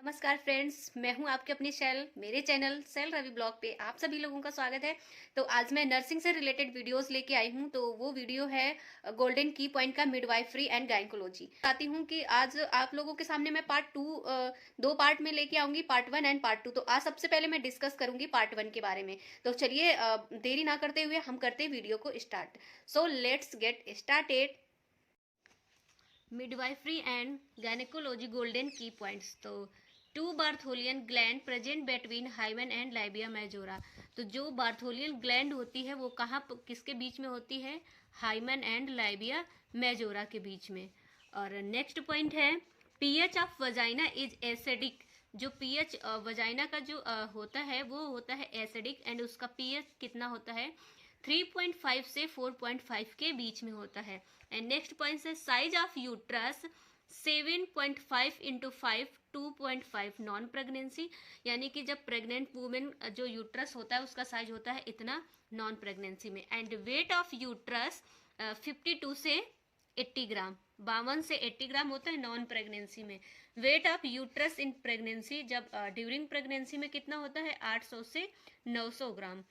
नमस्कार फ्रेंड्स, मैं हूं आपके अपनी मेरे चैनल सेल रवि ब्लॉग पे आप सभी लोगों का स्वागत है। तो आज मैं नर्सिंग से रिलेटेड वीडियोस लेके आई हूं। तो वो वीडियो है गोल्डन की पॉइंट का मिडवाइफरी एंड गायकोलॉजी। चाहती हूं कि आज आप लोगों के सामने मैं पार्ट टू दो पार्ट में लेके आऊंगी, part one and part two. तो आज सबसे पहले मैं डिस्कस करूंगी पार्ट वन के बारे में। तो चलिए देरी ना करते हुए हम करते वीडियो को start. So let's get started. Midwifery and gynaecology golden key points. तो two Bartholin gland present between hymen and labia majora. तो जो बार्थोलियन ग्लैंड होती है वो कहाँ किसके बीच में होती है? हाइमेन एंड लाइबिया मेजोरा के बीच में। और नेक्स्ट पॉइंट है pH of vagina is acidic. जो पीएच वजाइना का जो होता है वो होता है एसिडिक एंड उसका पीएच कितना होता है? 3.5 से 4.5 के बीच में होता है। एंड नेक्स्ट पॉइंट है size of uterus 7.5 into 5 2.5 non pregnancy. यानी कि जब प्रेग्नेंट वुमेन जो यूट्रस होता है उसका साइज होता है इतना नॉन प्रेगनेंसी में। एंड वेट ऑफ यूट्रस 52 से 80 ग्राम, 52 से 80 ग्राम होता है नॉन प्रेगनेंसी में। Weight of uterus in pregnancy जब ड्यूरिंग प्रेगनेंसी में कितना होता है? 800 से 900 ग्राम।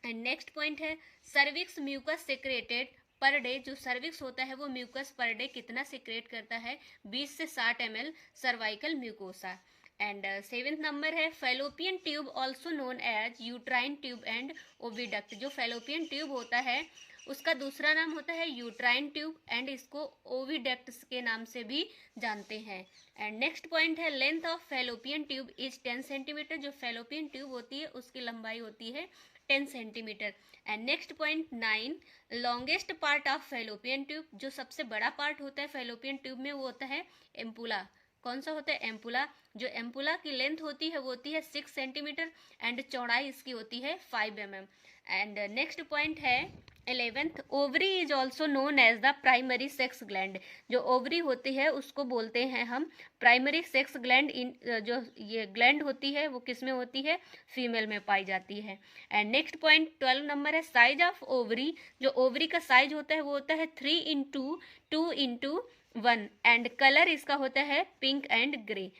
एंड नेक्स्ट पॉइंट है cervix mucus secreted per day. जो सर्विक्स होता है वो म्यूकस पर डे कितना सेक्रेट करता है? 20 से 60 ml cervical mucosa. And seventh number है fallopian tube also known as uterine tube and oviduct. जो फेलोपियन ट्यूब होता है उसका दूसरा नाम होता है यूट्राइन ट्यूब एंड इसको ओविडक्ट के नाम से भी जानते हैं। एंड नेक्स्ट पॉइंट है length of fallopian tube is 10 centimetre. जो फेलोपियन ट्यूब होती है उसकी लंबाई होती है 10 centimetre. And next point 9 longest part of fallopian tube. जो सबसे बड़ा पार्ट होता है फेलोपियन ट्यूब में वो होता है एम्पुला। कौन सा होता है? एम्पुला। जो एम्पुला की लेंथ होती है वो होती है 6 सेंटीमीटर एंड चौड़ाई इसकी होती है 5 mm। एंड नेक्स्ट पॉइंट है 11th ovary is also known as the primary sex gland. जो ओवरी होती है उसको बोलते हैं हम प्राइमरी सेक्स ग्लैंड। इन जो ये ग्लैंड होती है वो किस में होती है? फीमेल में पाई जाती है। एंड नेक्स्ट पॉइंट 12 नंबर है साइज ऑफ ओवरी। जो ओवरी का साइज होता है वो होता है 3x2x1 एंड कलर इसका होता है pink and grey.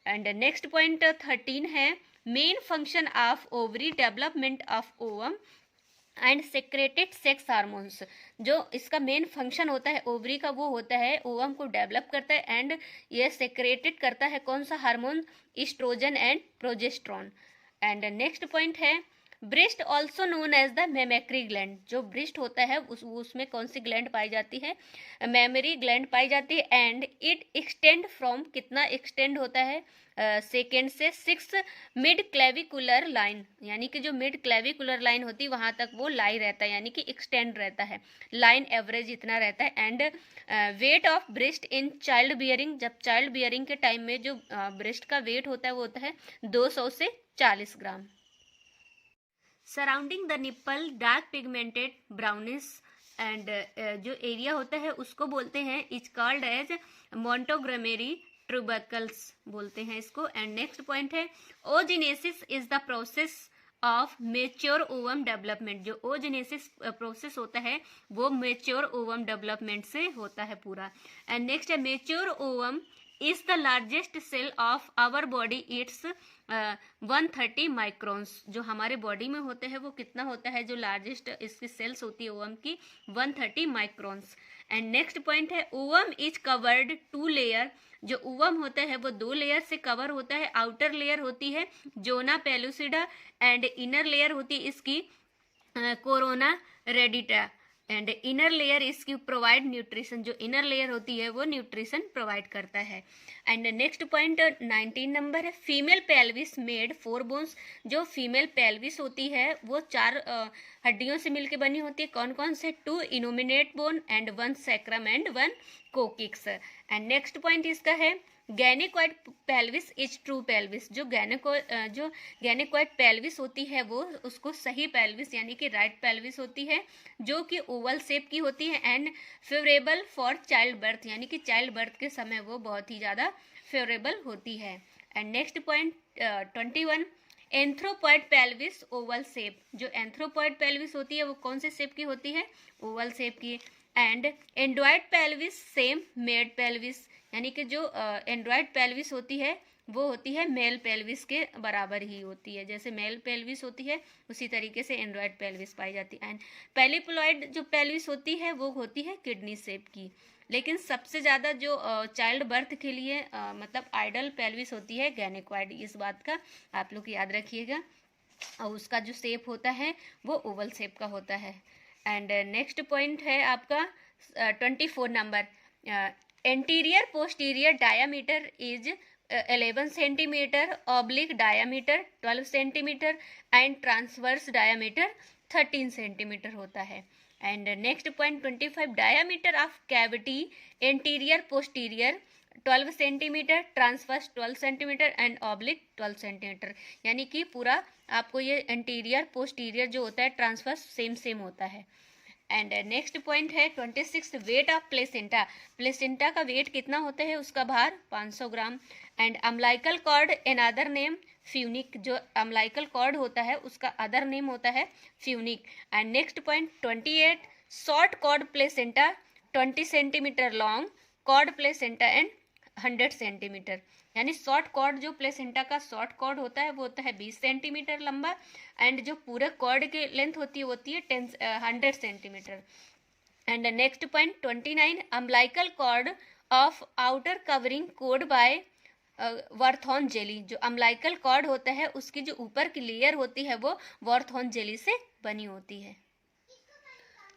And next point 13 है main function of ovary development of ovum and secreted sex hormones. जो इसका मेन फंक्शन होता है ओवरी का वो होता है ओवम को डेवलप करता है एंड ये सेक्रेटेड करता है कौन सा hormone? Oestrogen and progesterone. And next point है breast also known as the mammary gland. जो ब्रेस्ट होता है उसमें कौन सी ग्लैंड पाई जाती है? मेमरी ग्लैंड पाई जाती है। एंड इट एक्सटेंड फ्रॉम कितना एक्सटेंड होता है? सेकेंड से 6 मिड क्लेविकुलर लाइन। यानी कि जो मिड क्लेविकुलर लाइन होती है वहां तक वो लाई रहता है यानी कि एक्सटेंड रहता है। लाइन एवरेज इतना रहता है। And weight of breast in child bearing. जब चाइल्ड बियरिंग के टाइम में जो ब्रेस्ट का वेट होता है वो होता है 200 से 40 gram. Surrounding the nipple dark pigmented brownish and जो एरिया होता है उसको बोलते हैं is called as Montgomery tubercles बोलते हैं इसको। एंड नेक्स्ट पॉइंट है oogenesis is the process of mature ovum development. जो ओजिनेसिस प्रोसेस होता है वो मेच्योर ओवम डेवलपमेंट से होता है पूरा। एंड नेक्स्ट है mature ovum is the largest cell of our body. It's 130 microns. जो हमारे बॉडी में होते हैं वो कितना होता है? जो लार्जेस्ट इसकी सेल्स होती है ओवम की 130 माइक्रोन्स। एंड नेक्स्ट पॉइंट है ओवम इज कवर्ड 2 लेयर। जो ओवम होता है वो 2 लेयर से कवर होता है। आउटर लेयर होती है zona pellucida and inner layer होती है इसकी corona radiata. And inner layer इसकी प्रोवाइड न्यूट्रिशन। जो इनर लेयर होती है वो न्यूट्रिशन प्रोवाइड करता है। एंड नेक्स्ट पॉइंट 19 नंबर है फीमेल पेल्विस मेड 4 बोन्स। जो फीमेल पेल्विस होती है वो 4 हड्डियों से मिलकर बनी होती है। कौन कौन से? 2 innominate bone and 1 sacrum and 1 coccyx. And next point इसका है gynecoid pelvis is true pelvis. जो गैनिकोइड पेल्विस होती है वो उसको सही पेल्विस यानी कि राइट पेल्विस होती है जो कि ओवल शेप की होती है and favourable for child birth. यानी कि चाइल्ड बर्थ के समय वो बहुत ही ज़्यादा फेवरेबल होती है। And next point 21 anthropoid pelvis Oval shape. जो एंथ्रोपॉइड पेल्विस होती है वो कौन से शेप की होती है? ओवल शेप की। And Android pelvis same made pelvis. यानी कि जो एंड्रॉइड पेल्विस होती है वो होती है मेल पेल्विस के बराबर ही होती है। जैसे मेल पेल्विस होती है उसी तरीके से एंड्रॉयड पेल्विस पाई जाती है। एंड पेलिप्लॉइड जो पेल्विस होती है वो होती है किडनी शेप की। लेकिन सबसे ज़्यादा जो चाइल्ड बर्थ के लिए मतलब आइडल पेल्विस होती है गैनेकॉइड। इस बात का आप लोग याद रखिएगा। और उसका जो शेप होता है वो ओवल शेप का होता है। एंड नेक्स्ट पॉइंट है आपका 24 number. Anterior posterior diameter is 11 centimetre, oblique diameter 12 centimetre and transverse diameter 13 centimetre होता है। And next point 25, diameter of cavity anterior posterior 12 centimetre, transverse 12 centimetre and oblique 12 centimetre. यानी कि पूरा आपको ये एंटीरियर पोस्टीरियर जो होता है ट्रांसवर्स सेम होता है। एंड नेक्स्ट पॉइंट है 26, वेट ऑफ प्लेसेंटा। प्लेसेंटा का वेट कितना होता है, उसका भार 500 gram. And umbilical cord another name funic. जो अम्लाइकल कॉर्ड होता है उसका अदर नेम होता है funic. And next point 28, short cord placenta 20 centimetre long, cord placenta and 100 centimetre. यानी शॉर्ट कॉर्ड जो प्लेसेंटा का शॉर्ट कॉर्ड होता है वो होता है 20 सेंटीमीटर लंबा। एंड जो पूरे कॉर्ड की लेंथ होती है 100 centimetre. And next point 29, umbilical cord of outer covering coated by Wharton jelly. जो अम्लाइकल कॉर्ड होता है उसकी जो ऊपर की लेयर होती है वो वर्थॉन जेली से बनी होती है।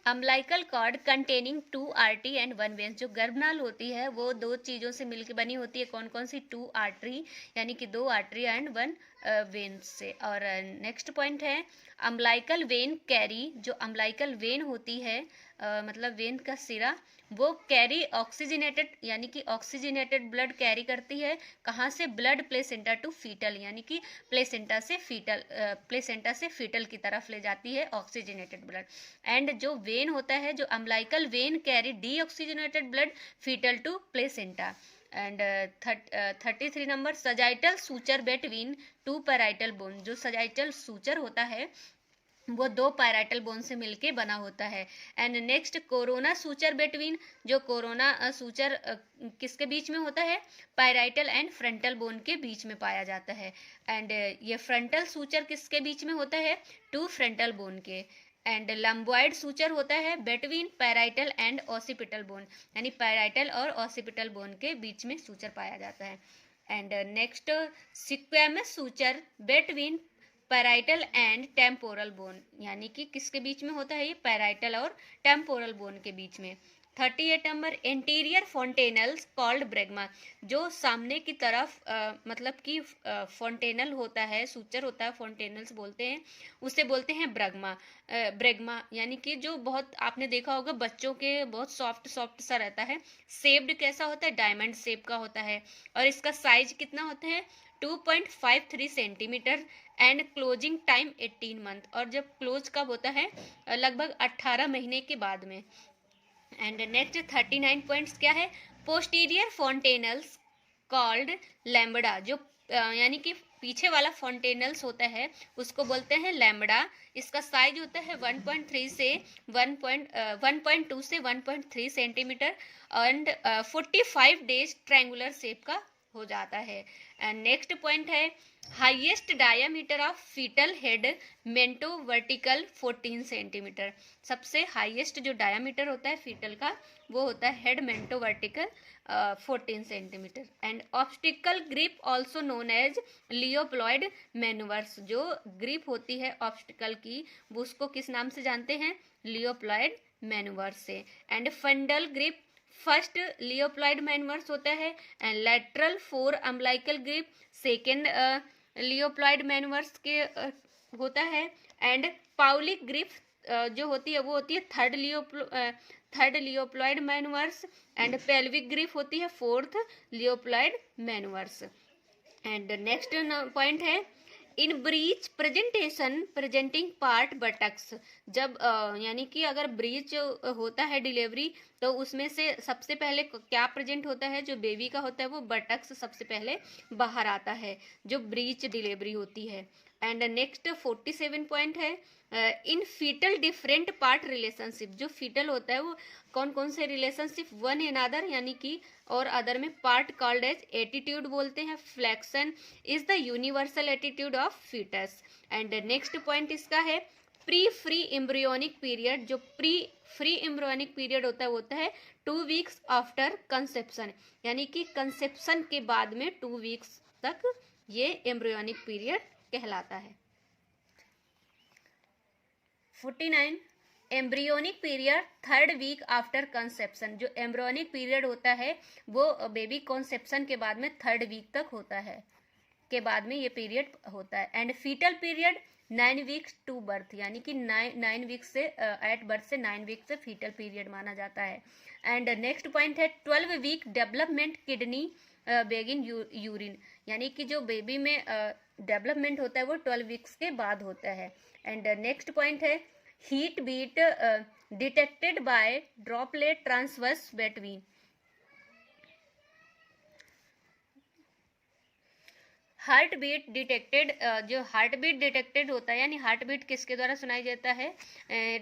Umbilical cord containing 2 artery and 1 veins. जो गर्भनाल होती है वो 2 चीज़ों से मिलकर बनी होती है। कौन कौन सी? 2 आर्टरी यानी कि 2 आर्टरी एंड 1 वेन्स से। और नेक्स्ट पॉइंट है अम्लाइकल वेन कैरी। जो अम्लाइकल वेन होती है मतलब वेन का सिरा, वो कैरी ऑक्सीजनेटेड यानी कि ऑक्सीजनेटेड ब्लड कैरी करती है। कहाँ से? ब्लड प्लेसेंटा टू फीटल, यानी कि प्लेसेंटा से फीटल की तरफ ले जाती है ऑक्सीजनेटेड ब्लड। एंड जो वेन होता है, जो umbilical vein carry deoxygenated blood foetal to placenta. And 33 number, sagittal suture between 2 parietal bone. जो सजाइटल सूचर होता है वो 2 पैराइटल बोन से मिलके बना होता है। And next corona suture between. जो कोरोना सूचर किसके बीच में होता है? पैराइटल एंड फ्रंटल बोन के बीच में पाया जाता है। एंड ये फ्रंटल सूचर किसके बीच में होता है? 2 फ्रंटल बोन के। एंड लंबॉइड सूचर होता है between parietal and occipital bone, यानी पैराइटल और ऑसिपिटल बोन के बीच में सूचर पाया जाता है। And next squamous suture between parietal and temporal bone, यानी कि किसके बीच में होता है? ये पैराइटल और टेम्पोरल बोन के बीच में। 38 नंबर, इंटीरियर फोंटेनल्स कॉल्ड ब्रेगमा। जो सामने की तरफ मतलब कि फोंटेनल होता है, सूचर होता है, फोंटेनल्स बोलते हैं, उसे बोलते हैं ब्रेगमा। यानी कि जो बहुत आपने देखा होगा बच्चों के बहुत सॉफ्ट सा रहता है। शेप्ड कैसा होता है? डायमंड शेप का होता है। और इसका साइज कितना होता है? 2.53 centimetre and closing time 18 month. और जब क्लोज कब होता है? लगभग 18 महीने के बाद में। एंड नेक्स्ट 39 पॉइंट्स क्या है? Posterior fontanelles called lambda. जो यानी कि पीछे वाला फोंटेनल्स होता है उसको बोलते हैं लैम्बडा। इसका साइज होता है 1.2 से 1.3 centimetre and 45 days triangular shape का हो जाता है। एंड नेक्स्ट पॉइंट है highest diameter of foetal head mento vertical 14 centimetre. सबसे हाईएस्ट जो डायामीटर होता है फीटल का वो होता है head mento vertical 14 centimetre. And obstetrical grip also known as Leopold manoeuvres. जो ग्रिप होती है ऑब्स्टिकल की वो उसको किस नाम से जानते हैं? लियोप्लॉइड मैन्युवर्स से। And fundal grip first Leopold manoeuvres होता है। And lateral 4 umbilical grip second Leopold manoeuvres के होता है। एंड पाउलिक ग्रिप जो होती है वो होती है third Leopold manoeuvres. And pelvic grip होती है 4th Leopold manoeuvres. And next point है in breech presentation presenting part buttocks. जब यानी कि अगर ब्रीच होता है डिलीवरी तो उसमें से सबसे पहले क्या प्रेजेंट होता है, जो बेबी का होता है वो बटक्स सबसे पहले बाहर आता है, जो ब्रीच डिलीवरी होती है। एंड नेक्स्ट 47 पॉइंट है, इन फीटल डिफरेंट पार्ट रिलेशनशिप, जो फीटल होता है वो कौन कौन से रिलेशनशिप, वन इन अदर यानी कि और अदर में पार्ट कॉल्ड एज एटीट्यूड बोलते हैं। Flexion is the universal attitude of foetus. And next point इसका है प्री फ्री एम्ब्रियोनिक पीरियड, जो प्री फ्री एम्ब्रियोनिक पीरियड होता है वो होता है 2 वीक्स आफ्टर कंसेप्शन, यानी कि कंसेप्शन के बाद में 2 वीक्स तक ये एम्ब्रियोनिक पीरियड कहलाता है। 49 embryonic period 3rd week after conception, जो एम्ब्रियोनिक पीरियड होता है वो बेबी कॉन्सेप्शन के बाद में 3rd वीक तक होता है, के बाद में ये पीरियड होता है। And foetal period 9 weeks to birth, यानी कि 9 वीक्स से एट बर्थ से 9 वीक से फीटल पीरियड माना जाता है। एंड नेक्स्ट पॉइंट है 12 week development kidney begin urine, यानी कि जो बेबी में डेवलपमेंट होता है वो 12 वीक्स के बाद होता है। एंड नेक्स्ट पॉइंट है heat beat detected by droplet transverse between, heart beat detected, जो हार्ट बीट डिटेक्टेड होता है यानी हार्ट बीट किसके द्वारा सुनाई देता है,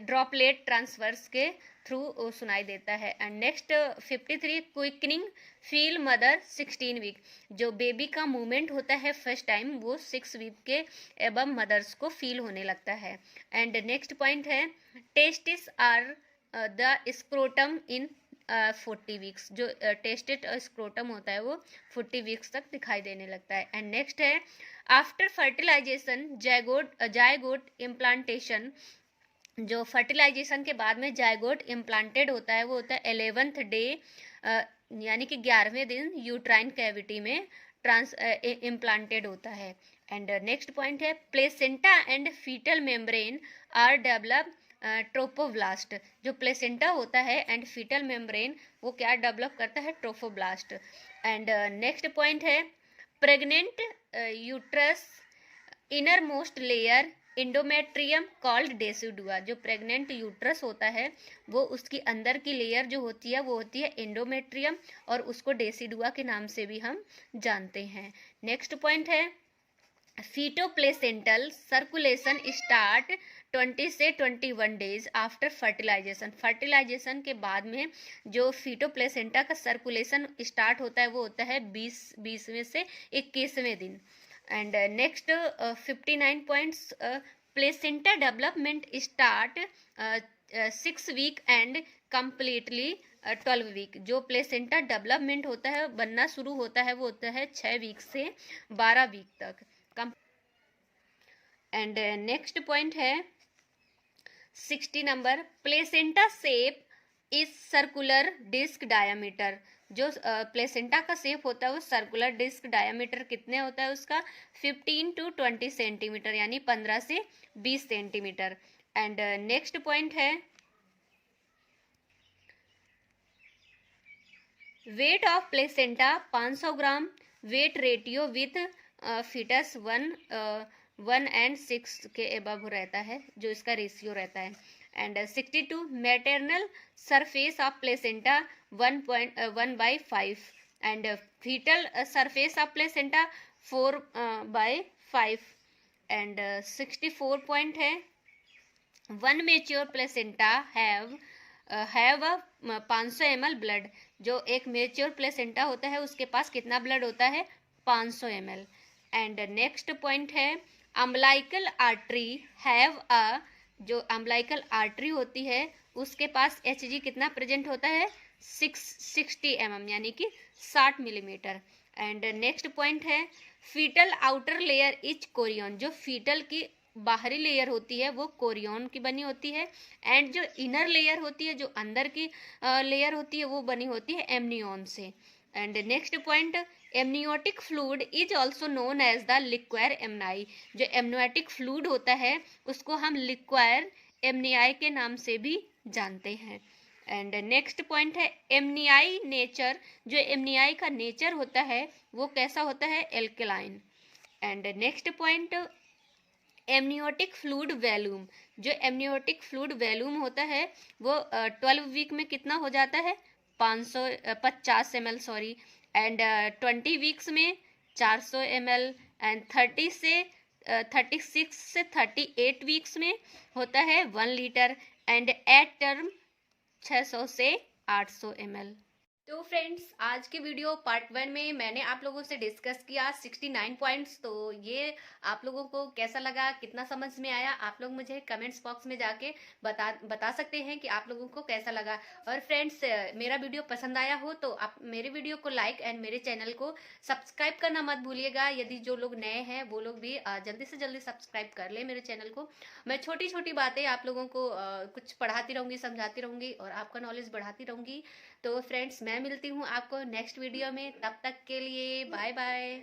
ड्रॉपलेट ट्रांसवर्स के थ्रू सुनाई देता है। And next 53 quickening feel mother 16 week, जो बेबी का मूवमेंट होता है फर्स्ट टाइम वो 6 वीक के एबव मदर्स को फील होने लगता है। एंड नेक्स्ट पॉइंट है testis are the scrotum in 40 weeks, जो टेस्टेड स्क्रोटम होता है वो 40 वीक्स तक दिखाई देने लगता है। एंड नेक्स्ट है आफ्टर फर्टिलाइजेशन जायगोट इम्प्लांटेशन, जो फर्टिलाइजेशन के बाद में जायगोट इम्प्लांटेड होता है वो होता है 11th डे, यानी कि 11वें दिन यूट्राइन कैविटी में इम्प्लांटेड होता है। एंड नेक्स्ट पॉइंट है placenta and foetal membrane are develop trophoblast, जो प्लेसेंटा होता है एंड फीटल मेम्ब्रेन वो क्या डेवलप करता है, ट्रोफोब्लास्ट। एंड नेक्स्ट पॉइंट है pregnant uterus inner most layer endometrium called decidua, जो प्रेग्नेंट यूट्रस होता है वो उसकी अंदर की लेयर जो होती है वो होती है इंडोमेट्रियम, और उसको डेसिडुआ के नाम से भी हम जानते हैं। नेक्स्ट पॉइंट है फीटोप्लेसेंटल सर्कुलेशन स्टार्ट 20 से 21 डेज आफ्टर फर्टिलाइजेशन, फर्टिलाइजेशन के बाद में जो फीटोप्लेसेंटा का सर्कुलेशन स्टार्ट होता है वो होता है 20वें से 21वें दिन। And next 59 points placenta development start 6 week and completely 12 week, जो प्लेसेंटा डेवलपमेंट होता है बनना शुरू होता है वो होता है 6 वीक से 12 वीक तक। एंड नेक्स्ट पॉइंट है 60 number placenta shape is circular disc diameter, जो प्लेसेंटा का शेप होता है वो सर्कुलर डिस्क डायमीटर कितने होता है उसका 15 to 20 सेंटीमीटर, यानी 15 से 20 सेंटीमीटर। एंड नेक्स्ट पॉइंट है weight of placenta 500 gram, weight ratio with foetus 1:6 के एबव रहता है, जो इसका रेशियो रहता है। And 62 maternal surface of placenta 1.1/5 and fetal surface of placenta 4/5। And 64 point है one mature placenta have 500 ml blood, जो एक मेच्योर प्लेसेंटा होता है उसके पास कितना ब्लड होता है 500 ml। एंड नेक्स्ट पॉइंट है अम्बलाइकल आर्टरी हैव अ, जो अम्बलाइकल आर्टरी होती है उसके पास Hg कितना प्रेजेंट होता है 60 mm, यानी कि 60 मिलीमीटर। एंड नेक्स्ट पॉइंट है foetal outer layer is chorion, जो फीटल की बाहरी लेयर होती है वो कोरियन की बनी होती है, एंड जो इनर लेयर होती है, जो अंदर की लेयर होती है वो बनी होती है एमनियन से। And next point amniotic fluid is also known as the liquor amnii, जो एमनियोटिक फ्लूइड होता है उसको हम लिक्वायर एमनियाई के नाम से भी जानते हैं। एंड नेक्स्ट पॉइंट है एमनियाई नेचर, जो एमनियाई का नेचर होता है वो कैसा होता है alkaline. And next point amniotic fluid volume, जो एमनियोटिक फ्लूइड वॉल्यूम होता है वो 12 वीक में कितना हो जाता है, 50 ml सॉरी, एंड 20 वीक्स में 400 ml, एंड 36 से 38 वीक्स में होता है 1 लीटर, एंड एट टर्म 600 से 800 ml। तो फ्रेंड्स, आज के वीडियो पार्ट 1 में मैंने आप लोगों से डिस्कस किया 69 पॉइंट्स। तो ये आप लोगों को कैसा लगा, कितना समझ में आया, आप लोग मुझे कमेंट्स बॉक्स में जाके बता सकते हैं कि आप लोगों को कैसा लगा। और फ्रेंड्स, मेरा वीडियो पसंद आया हो तो आप मेरे वीडियो को लाइक एंड मेरे चैनल को सब्सक्राइब करना मत भूलिएगा। यदि जो लोग नए हैं वो लोग भी जल्दी से जल्दी सब्सक्राइब कर ले मेरे चैनल को। मैं छोटी छोटी बातें आप लोगों को कुछ पढ़ाती रहूंगी, समझाती रहूंगी और आपका नॉलेज बढ़ाती रहूंगी। तो फ्रेंड्स, मैं मिलती हूँ आपको नेक्स्ट वीडियो में, तब तक के लिए बाय बाय।